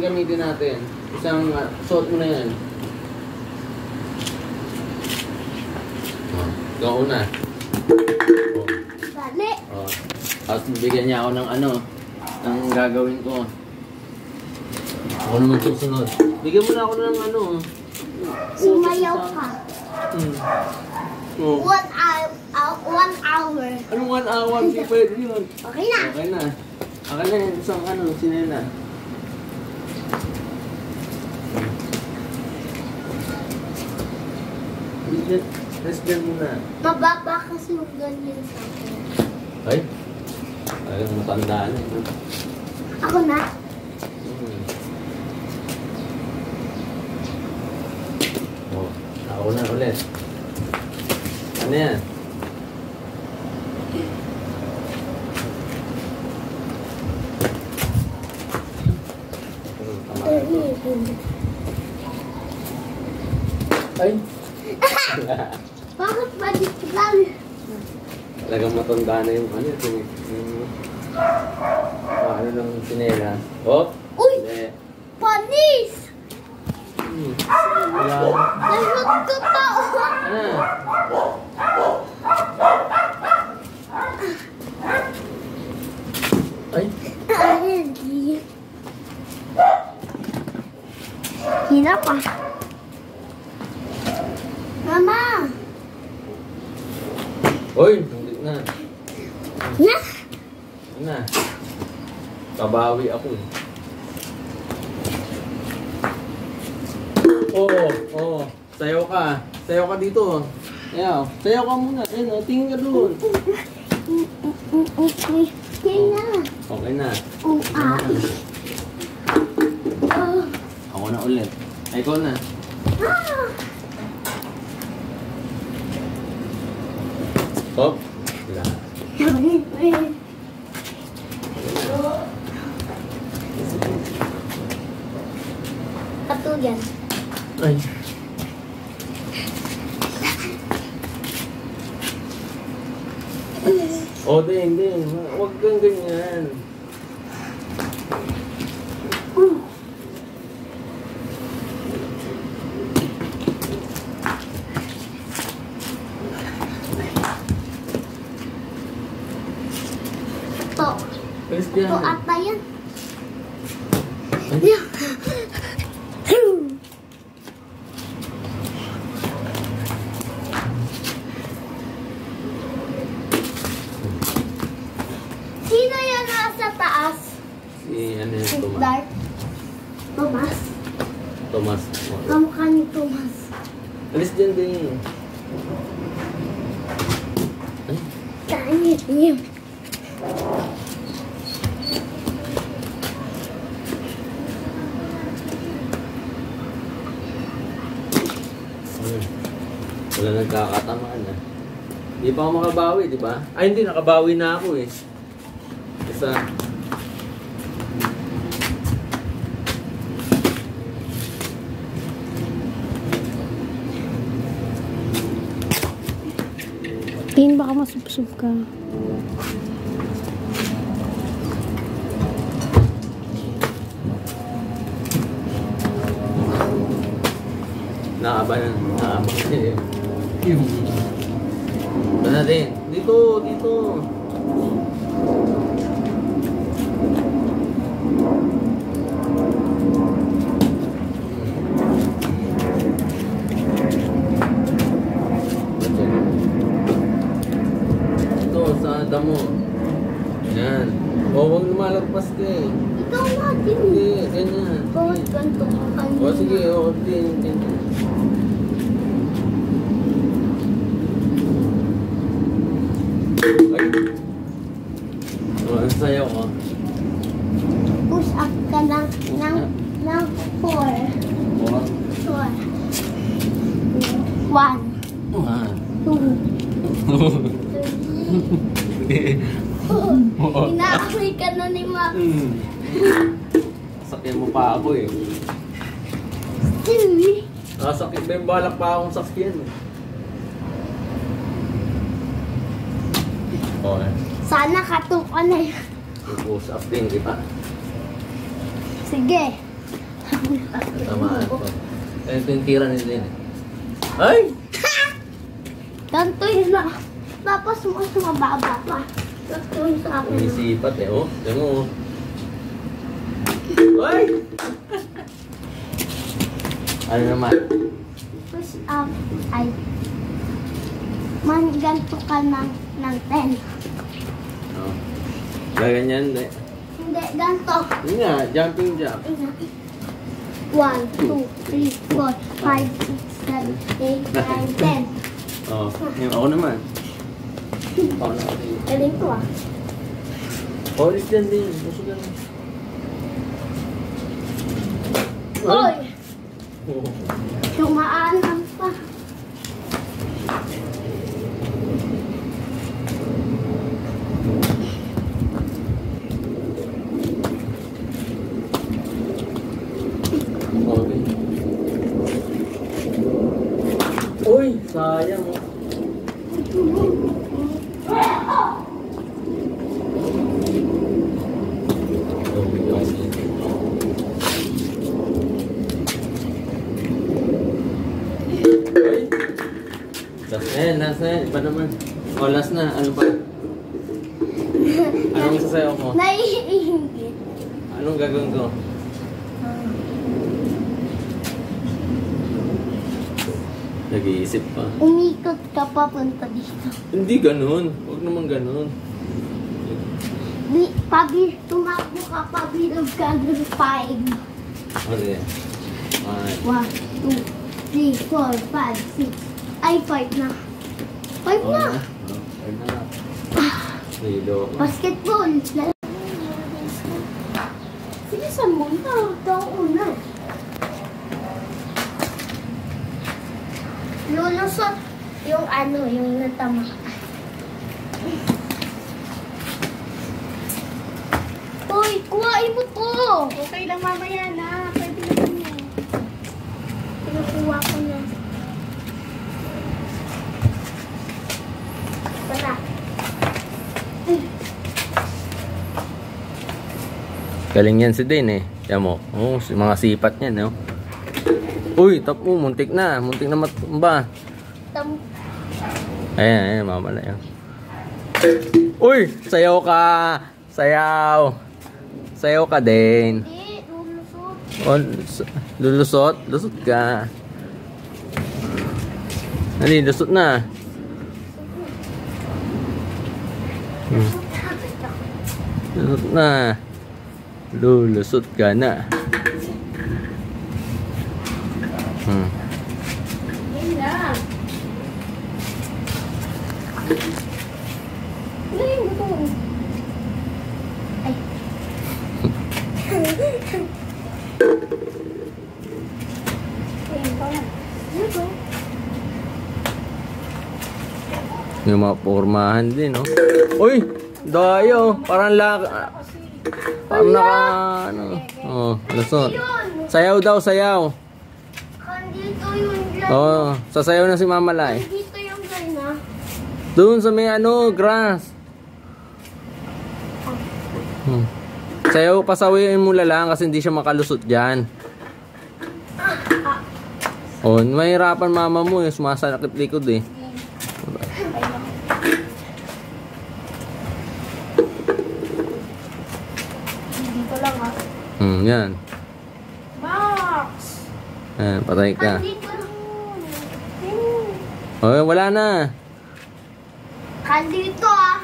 ang gamitin natin. Isang suot mo na yan. Ikaw una. Dali. Tapos bigyan niya ako ng ano, ang gagawin ko. Ako naman susunod. Bigyan mo na ako ng ano. Sumayaw ka. Oh. 1 hour. Anong 1 hour? Hindi pwede yun. Okay na. Okay na. Akin na yun. Isang ano, sinena. Rest dyan muna. Mababa kasi yung ganyan sa akin. Ay? Ay, matanda na. Ako na. Oh, ako na ulit. Ano yan? Ay! Bakit ba dito lang? Talagang matanda na yung ano, yung ano ng sinela. Oh! Uy! Hindi. Panis! Wala. Nahot ko pa! Ano? Ay! Ay, hina pa. Mama! Uy! Hindi na. Na? Ano na? Kabawi ako eh. Oo. Sayaw ka. Sayaw ka dito. Ayaw. Sayaw ka muna. Ayun, tingin ka doon. Okay na. Okay na. Ako na ulit. Ay, ikaw na. Stop. Wala. Katugan. Ay. O, hindi. Huwag kang ganyan. Ito ata yan. Sino yan nasa taas? Si ano yung Tomas? Dark. Tomas? Tomas. Kamukha ni Tomas. Alis dyan din. Kainit niya. Wala nagkakatamaan na. Hindi pa ako makabawi, di ba? Ay, hindi. Nakabawi na ako eh. Isa. Tingin baka masubsob ka. Naaban eh. Ba natin? Dito. Ito, sa damo. Yan. Huwag lumalagpas ka eh. Ikaw natin. Hindi, ganyan. Bawat ganito ka kanina. O sige, ganyan. Ay! Ang sayo ko. Push up ka ng 4. 4. 1. 2. Inaamoy ka na ni Ma. Sakyan mo pa ako eh. Stewie. Sakit ba yung balak pa akong sakyan eh. Okay. Sana katukan na yan. Push up din kita. Sige. Tamaan ko. Kaya ito yung tira nila yun. Ay! Ganto yun na. Tapos mo mababa pa. Ganto yun sa akin. Umisipat eh, oh. Tignan mo, oh. Ay! Ano naman? Push up ay ganto ka ng 10. Oh. Gaganyan, hindi. Hindi, ganto. Yun nga, jumping jack. 1, 2, 3, 4, 5, 6, 7, 8, 9, 10. Oh, yung ako naman. Ako naman. Galing ko ah. Ulit yan din. Gusto ka naman. Hoy! Oh. Tumaanan pa. Okay. Uy, sayang oh. Last na yan. Iba naman. O, last na. Ano pa? Anong isasayaw ko? Naiingit. Anong gagawin ko? Nag-iisip pa. Umikot ka papunta dito. Hindi ganun. Huwag naman ganun. Tumakbo ka, pabilog ka ng 5. Okay. 1, 2, 3, 4, 5, 6. Ay, 5 na. 5 na. Five na. Lilo. Basketball. Sige, saan mo na? Ito ang una. Lulusot yung yung natama. Uy, kuhain mo to. Okay lang mamaya na. Pwede naman mo. Pinukuha ko na. Wala. Galing yan si Dane eh. Yan mo. Oh, mga sipat niyan, no? Uy, tap mo. Muntik na. Muntik na matumba. Ayan, mamala yan. Uy, sayaw ka. Sayaw. Sayaw ka din. Hindi, lulusot. O, lulusot? Lusot ka. Ano, lusot na. Lusot na. Lulusot ka na. Yan lang. Ngayon ito. Ay. Ngayon pa lang. Ito. Yung mga pormahan din, no? Uy! Dayo! Parang parang naka, ano. Oh, lusot. Sayaw daw, sayaw. Kandito yung dyan. Oh, sasayaw na si Mama Lai. Kandito yung dyan na. Doon sa may grass. Sayaw, pasawayin mo lang kasi hindi siya makalusot dyan. Oh, mahirapan mama mo yung sumasakit likod eh. Dito lang ah. Yan. Max! Ayan, patay ka. Kandito lang. Oh, wala na. Kandito ah.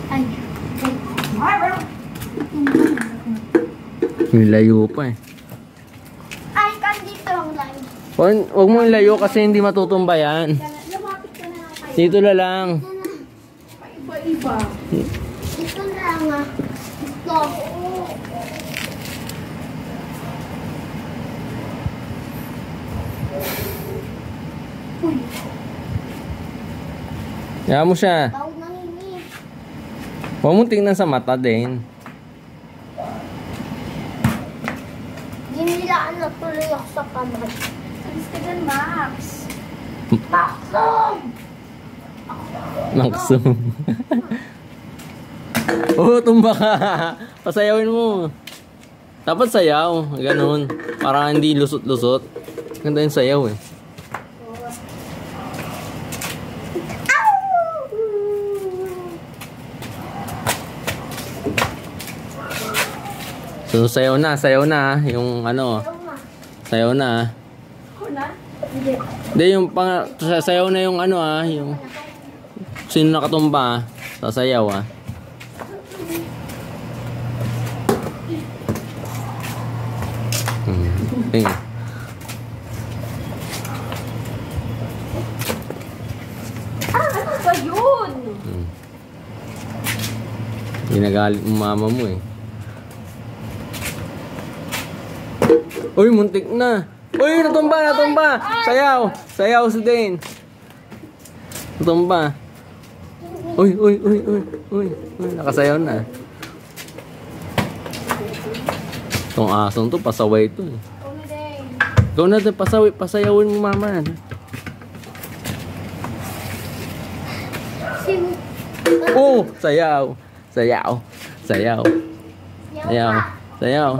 Ay. Nilayo pa eh. Ay, kandito ang line. Huwag mo ilayo kasi hindi matutumba yan. Lumapit ka na lang kayo. Dito na lang. Iba-iba. Ito lang ah. Ito. Uy, Kaya mo siya. tawag ng ini. Huwag mo tingnan sa mata din. Dinilaan na tuloy ako sa kamay. Alis ka dyan, Max. Paksom! Maksum. Oh, tumba ka. Pasayawin mo. Dapat sayaw. Ganun. Para hindi lusot-lusot. Ganda yung sayaw eh. So, sayaw na. Yung ano. Sayaw na. Ako na? Hindi, yung sayaw na yung ano yung sino nakatumba sasayaw Tingin. Ano ba yun? Ginagalit mo mama mo eh. Uy, muntik na. Uy, natumba. Sayaw si Dane. Natumba. Uy. Nakasayaw na. Itong asong to, pasaway to eh. Ikaw na din, pasayawin mo mama. Oh, sayaw.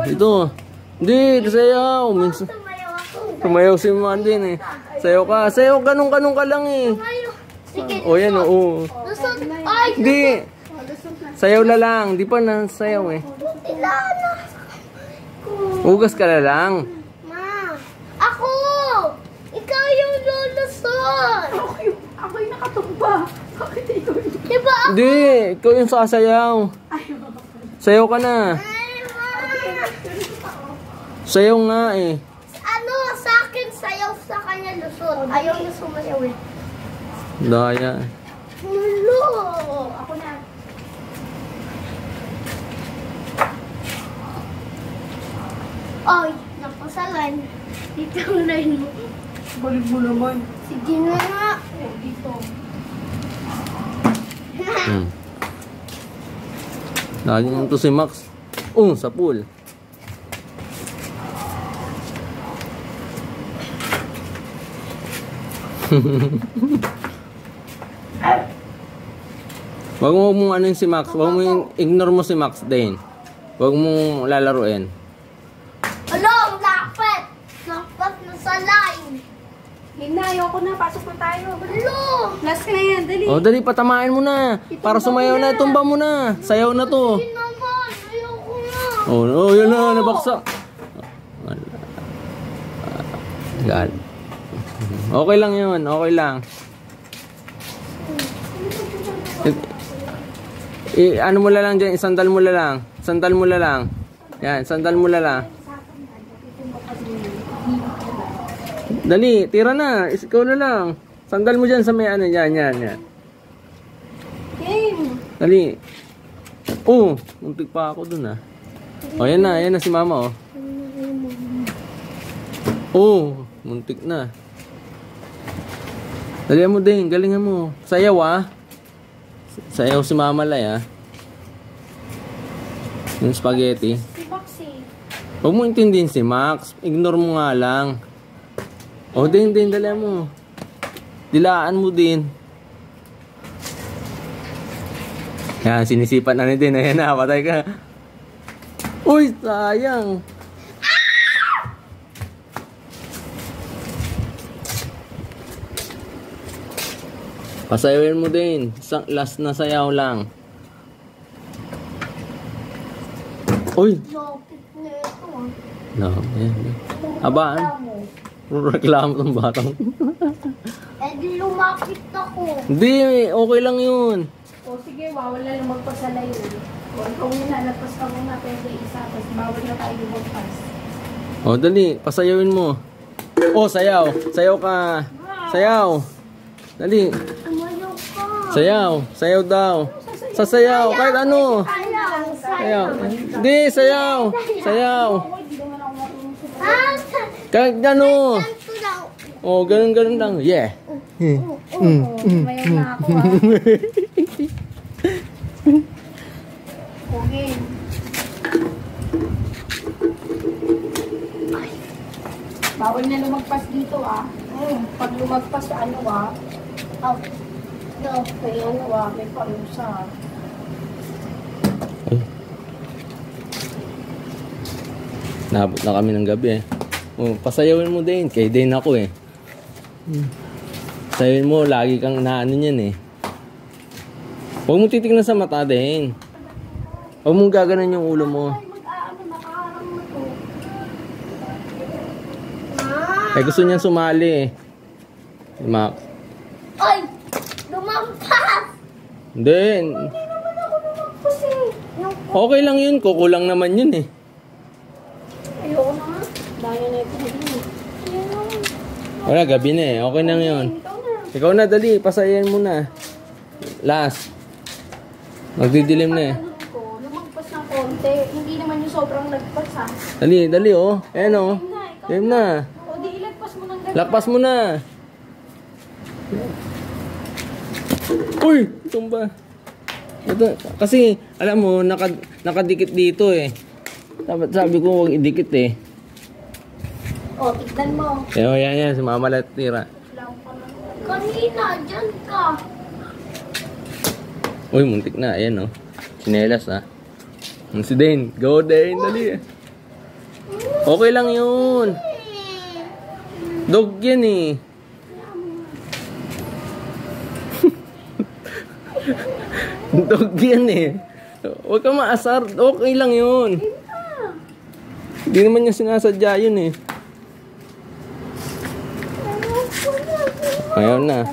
Ito. Hindi, sayaw. Minsan. Tumayaw si man din eh. Sayaw, ganun ka lang eh. O yan o. Hindi. Sayaw na lang. Di pa na sayaw eh. Ugas ka na lang. Ma, ako! Ikaw yung lulusot! Ako yung nakatumba. Bakit ikaw yung... Diba ako? Hindi, ikaw yung sasayaw. Sayaw ka na. Sayaw nga eh. Ano, sa akin sayaw, sa kanya lusot. Ayaw na sumayaw eh. Daya. Hulo! Ako na. Ay, napasalan. Dito ang line mo. Balik mo naman. Sige na nga. Dito. Lagi nang to si Max. Sa pool. Wag mo ano yung si Max. Wag mo yung ignore mo si Max din. Wag mo lalaruin. Hello, lapit! Lapit na sa line. Hina, ayoko na. Pasok na tayo. Hello! Last na yan. Dali. Dali, patamaan mo na. Para sumayaw na, tumba mo na. Sayaw na to. Hindi naman, ayoko na. Yun na, nabaksak. God. Okay lang yun, okay lang. Ano mo lang dyan, sandal mo lang. Yan, sandal mo lang. Dali, tira na. Ikaw na lang. Sandal mo dyan sa may ano, yan. Game. Dali. Muntik pa ako dun yan na si mama muntik na. Dali mo din, galingan mo. Sayaw Sayaw si mama lay yung spaghetti. Si Maxi. Huwag mo intindihin si Max. Ignore mo nga lang. Din, dali mo. Dilaan mo din. Yan, sinisipan na ni din. Ayan na, patay ka. Uy, sayang. Pasayawin mo din. Last na sayaw lang. Uy. Lapit na ito No, abaan. Reklamo ng batang. di lumapit ako. Hindi, okay lang yun. Sige, bawal na lumagpas sa layo. Kung nalagpas ka muna, pwede isa. Tapos bawal na tayo lumagpas. Dali, pasayawin mo. Sayaw. Sayaw ka. Sayaw. Dali. Umayaw ka. Sayaw daw. Sasayaw, kahit ano. Sayaw. Hindi, sayaw. Kahit ano. Ganun lang. Yeah. Mayaw na ako Okay. Bawal na lumagpas dito Pag lumagpas ano No. May may parusa. Ay. Naabot na kami ng gabi eh. Oh, pasayawin mo din. Kay din ako eh. Sayawin mo, lagi kang naano niyan eh. Huwag mo titignan sa mata din. Huwag mong gaganan yung ulo mo. Eh gusto niyan sumali eh. Max. Ay! Lumampas! Hindi. Hindi naman ako lumampas eh. Okay lang yun. Kukulang naman yun eh. Ayoko na nga. Dahil na ito. Wala, gabi na eh. Okay na yun. Ikaw na, dali. Pasayan mo na. Last. Magdidilim na eh. Lumagpas ng konti. Hindi naman yung sobrang lagpas ha. Dali, dali oh. Ayan oh. Game na. O di ilagpas mo ng ganyan. Lakpas mo na. Uy! Tumba. Ito, kasi, alam mo, nakadikit dito eh. Sabi ko huwag idikit eh. O, tignan mo. Yan. Sumamalat tira. Kanina, dyan ka. Uy, muntik na. Ayan oh. Sinelas ah. Si Dane. Go Dane. Dali. Okay lang yun. Dog yan eh. Dog yan eh. Huwag ka maasar. Okay lang yun. Hindi naman niya sinasadya yun eh. Ayaw na.